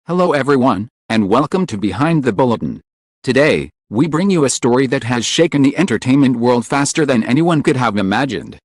Hello everyone, and welcome to Behind the Bulletin. Today, we bring you a story that has shaken the entertainment world faster than anyone could have imagined.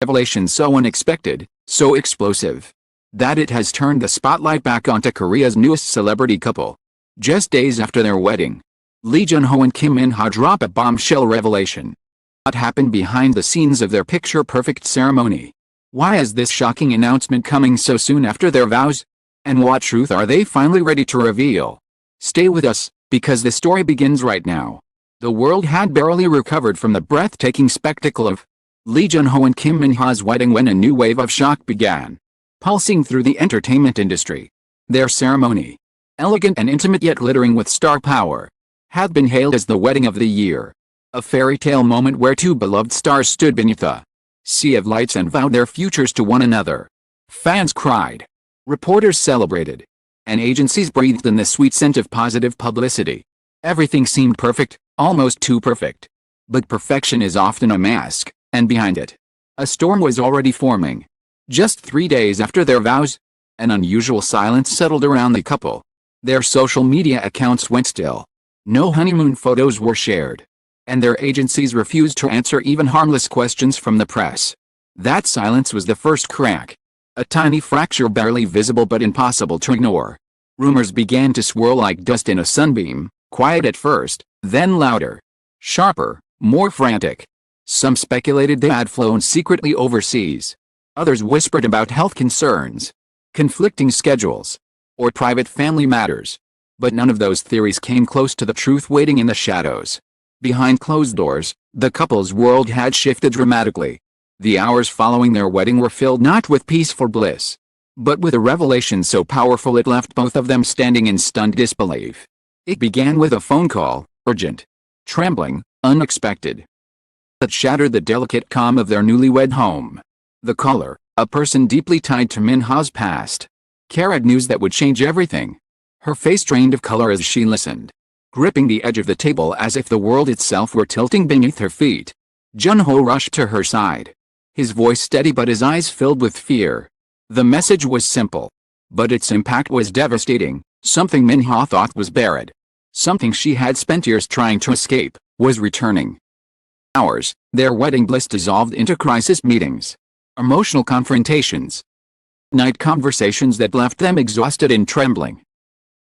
Revelation so unexpected, so explosive, that it has turned the spotlight back onto Korea's newest celebrity couple. Just days after their wedding, Lee Jun-ho and Kim Min-ha drop a bombshell revelation. What happened behind the scenes of their picture-perfect ceremony? Why is this shocking announcement coming so soon after their vows? And what truth are they finally ready to reveal? Stay with us, because the story begins right now. The world had barely recovered from the breathtaking spectacle of Lee Jun-ho and Kim Min-ha's wedding when a new wave of shock began, pulsing through the entertainment industry. Their ceremony, elegant and intimate yet glittering with star power, had been hailed as the wedding of the year. A fairy tale moment where two beloved stars stood beneath a sea of lights and vowed their futures to one another. Fans cried. Reporters celebrated, and agencies breathed in the sweet scent of positive publicity. Everything seemed perfect, almost too perfect. But perfection is often a mask, and behind it, a storm was already forming. Just 3 days after their vows, an unusual silence settled around the couple. Their social media accounts went still. No honeymoon photos were shared, and their agencies refused to answer even harmless questions from the press. That silence was the first crack. A tiny fracture barely visible but impossible to ignore. Rumors began to swirl like dust in a sunbeam, quiet at first, then louder, sharper, more frantic. Some speculated they had flown secretly overseas. Others whispered about health concerns, conflicting schedules, or private family matters. But none of those theories came close to the truth waiting in the shadows. Behind closed doors, the couple's world had shifted dramatically. The hours following their wedding were filled not with peaceful bliss, but with a revelation so powerful it left both of them standing in stunned disbelief. It began with a phone call, urgent, trembling, unexpected, that shattered the delicate calm of their newlywed home. The caller, a person deeply tied to Min-ha's past, carried news that would change everything. Her face drained of color as she listened, gripping the edge of the table as if the world itself were tilting beneath her feet. Jun-ho rushed to her side, his voice steady but his eyes filled with fear. The message was simple, but its impact was devastating. Something Min-ha thought was buried, something she had spent years trying to escape, was returning. Hours, their wedding bliss dissolved into crisis meetings, emotional confrontations, night conversations that left them exhausted and trembling.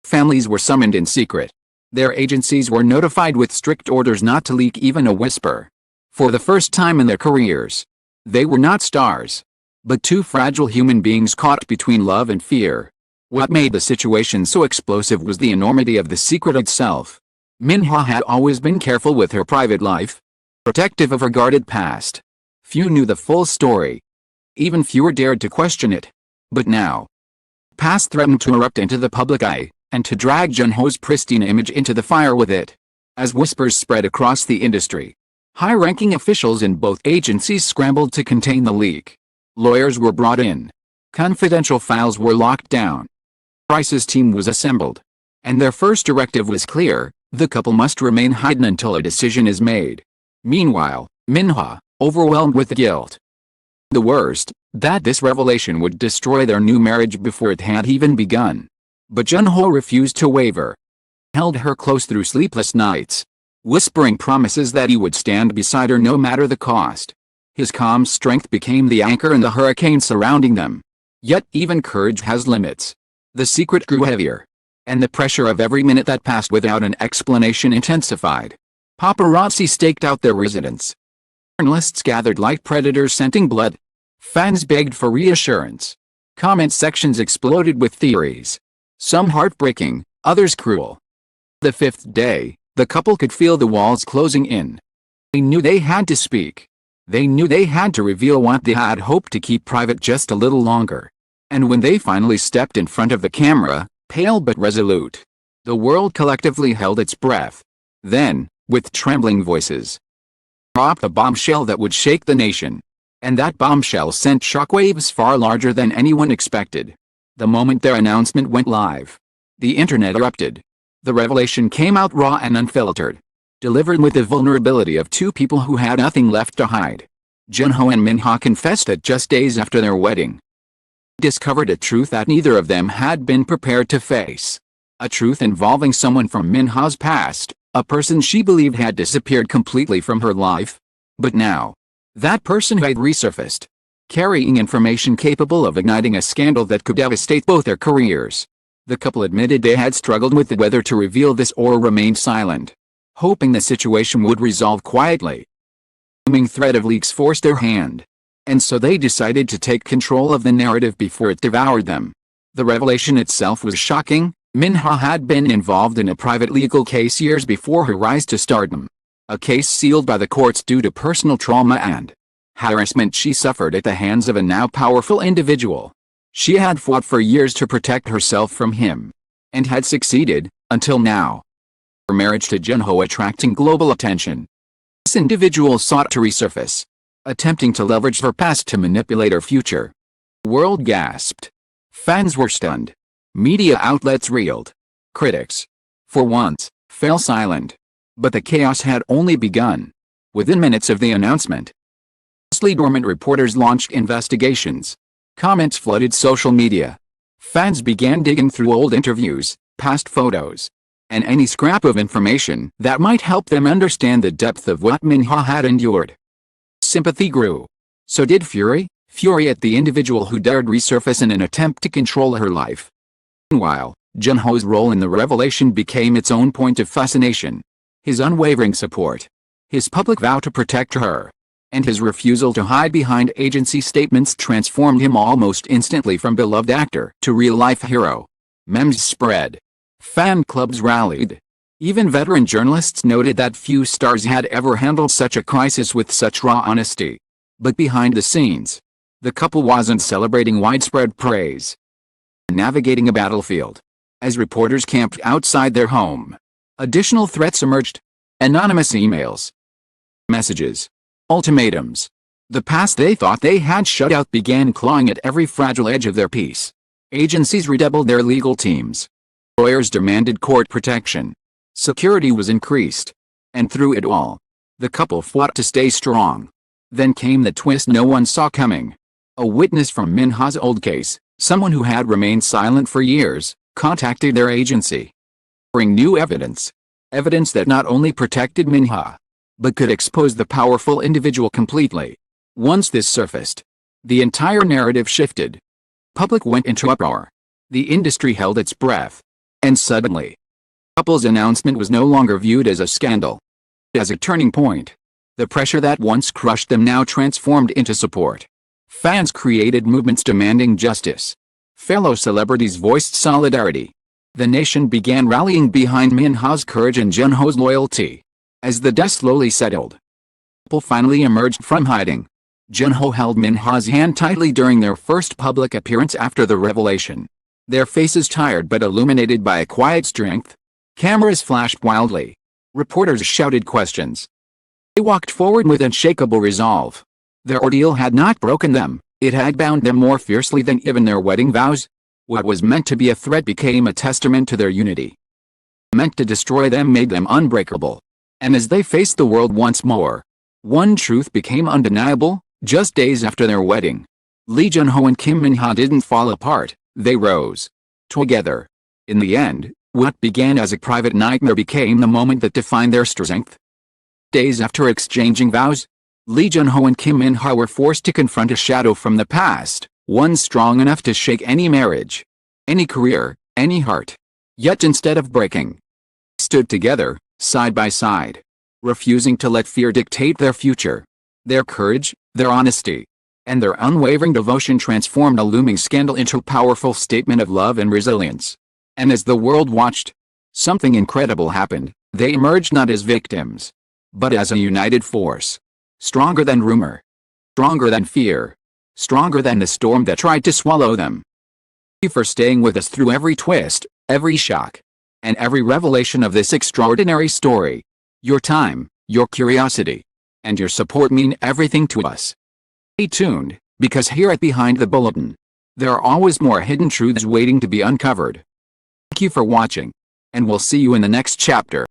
Families were summoned in secret. Their agencies were notified with strict orders not to leak even a whisper. For the first time in their careers, they were not stars, but two fragile human beings caught between love and fear. What made the situation so explosive was the enormity of the secret itself. Min-ha had always been careful with her private life, protective of her guarded past. Few knew the full story. Even fewer dared to question it. But now, past threatened to erupt into the public eye, and to drag Jun-ho's pristine image into the fire with it. As whispers spread across the industry, high-ranking officials in both agencies scrambled to contain the leak. Lawyers were brought in. Confidential files were locked down. Crisis team was assembled. And their first directive was clear: the couple must remain hidden until a decision is made. Meanwhile, Min-ha, overwhelmed with guilt. The worst, that this revelation would destroy their new marriage before it had even begun. But Jun-ho refused to waver. Held her close through sleepless nights, whispering promises that he would stand beside her no matter the cost. His calm strength became the anchor in the hurricane surrounding them. Yet even courage has limits. The secret grew heavier, and the pressure of every minute that passed without an explanation intensified. Paparazzi staked out their residence. Journalists gathered like predators scenting blood. Fans begged for reassurance. Comment sections exploded with theories, some heartbreaking, others cruel. The fifth day, the couple could feel the walls closing in. They knew they had to speak. They knew they had to reveal what they had hoped to keep private just a little longer. And when they finally stepped in front of the camera, pale but resolute, the world collectively held its breath. Then, with trembling voices, dropped a bombshell that would shake the nation. And that bombshell sent shockwaves far larger than anyone expected. The moment their announcement went live, the internet erupted. The revelation came out raw and unfiltered, delivered with the vulnerability of two people who had nothing left to hide. Jun-ho and Min-ha confessed that just days after their wedding, discovered a truth that neither of them had been prepared to face. A truth involving someone from Min-ha's past, a person she believed had disappeared completely from her life. But now, that person had resurfaced, carrying information capable of igniting a scandal that could devastate both their careers. The couple admitted they had struggled with whether to reveal this or remain silent, hoping the situation would resolve quietly. The looming threat of leaks forced their hand, and so they decided to take control of the narrative before it devoured them. The revelation itself was shocking. Min-ha had been involved in a private legal case years before her rise to stardom. A case sealed by the courts due to personal trauma and harassment she suffered at the hands of a now powerful individual. She had fought for years to protect herself from him, and had succeeded, until now. Her marriage to Jun-ho attracting global attention. This individual sought to resurface, attempting to leverage her past to manipulate her future. The world gasped. Fans were stunned. Media outlets reeled. Critics, for once, fell silent. But the chaos had only begun. Within minutes of the announcement, mostly dormant reporters launched investigations. Comments flooded social media. Fans began digging through old interviews, past photos, and any scrap of information that might help them understand the depth of what Min-ha had endured. Sympathy grew. So did fury at the individual who dared resurface in an attempt to control her life. Meanwhile, Jun-ho's role in the revelation became its own point of fascination. His unwavering support, his public vow to protect her, and his refusal to hide behind agency statements transformed him almost instantly from beloved actor to real-life hero. Memes spread. Fan clubs rallied. Even veteran journalists noted that few stars had ever handled such a crisis with such raw honesty. But behind the scenes, the couple wasn't celebrating widespread praise. Navigating a battlefield. As reporters camped outside their home, additional threats emerged. Anonymous emails, messages, ultimatums. The past they thought they had shut out began clawing at every fragile edge of their peace. Agencies redoubled their legal teams. Lawyers demanded court protection. Security was increased. And through it all, the couple fought to stay strong. Then came the twist no one saw coming. A witness from Min-ha's old case, someone who had remained silent for years, contacted their agency, bringing new evidence. Evidence that not only protected Min-ha, but could expose the powerful individual completely. Once this surfaced, the entire narrative shifted. Public went into uproar. The industry held its breath. And suddenly, the couple's announcement was no longer viewed as a scandal, as a turning point. The pressure that once crushed them now transformed into support. Fans created movements demanding justice. Fellow celebrities voiced solidarity. The nation began rallying behind Min-ha's courage and Jun-ho's loyalty. As the dust slowly settled, the couple finally emerged from hiding. Jun-ho held Min-ha's hand tightly during their first public appearance after the revelation. Their faces tired but illuminated by a quiet strength. Cameras flashed wildly. Reporters shouted questions. They walked forward with unshakable resolve. Their ordeal had not broken them, it had bound them more fiercely than even their wedding vows. What was meant to be a threat became a testament to their unity. Meant to destroy them made them unbreakable. And as they faced the world once more, one truth became undeniable. Just days after their wedding, Lee Jun-ho and Kim Min-ha didn't fall apart, they rose together. In the end, what began as a private nightmare became the moment that defined their strength. Days after exchanging vows, Lee Jun-ho and Kim Min-ha were forced to confront a shadow from the past, one strong enough to shake any marriage, any career, any heart. Yet instead of breaking, they stood together, side by side, refusing to let fear dictate their future. Their courage, their honesty, and their unwavering devotion transformed a looming scandal into a powerful statement of love and resilience. And as the world watched, something incredible happened. They emerged not as victims, but as a united force. Stronger than rumor. Stronger than fear. Stronger than the storm that tried to swallow them. Thank you for staying with us through every twist, every shock, and every revelation of this extraordinary story. Your time, your curiosity, and your support mean everything to us. Stay tuned, because here at Behind the Bulletin, there are always more hidden truths waiting to be uncovered. Thank you for watching, and we'll see you in the next chapter.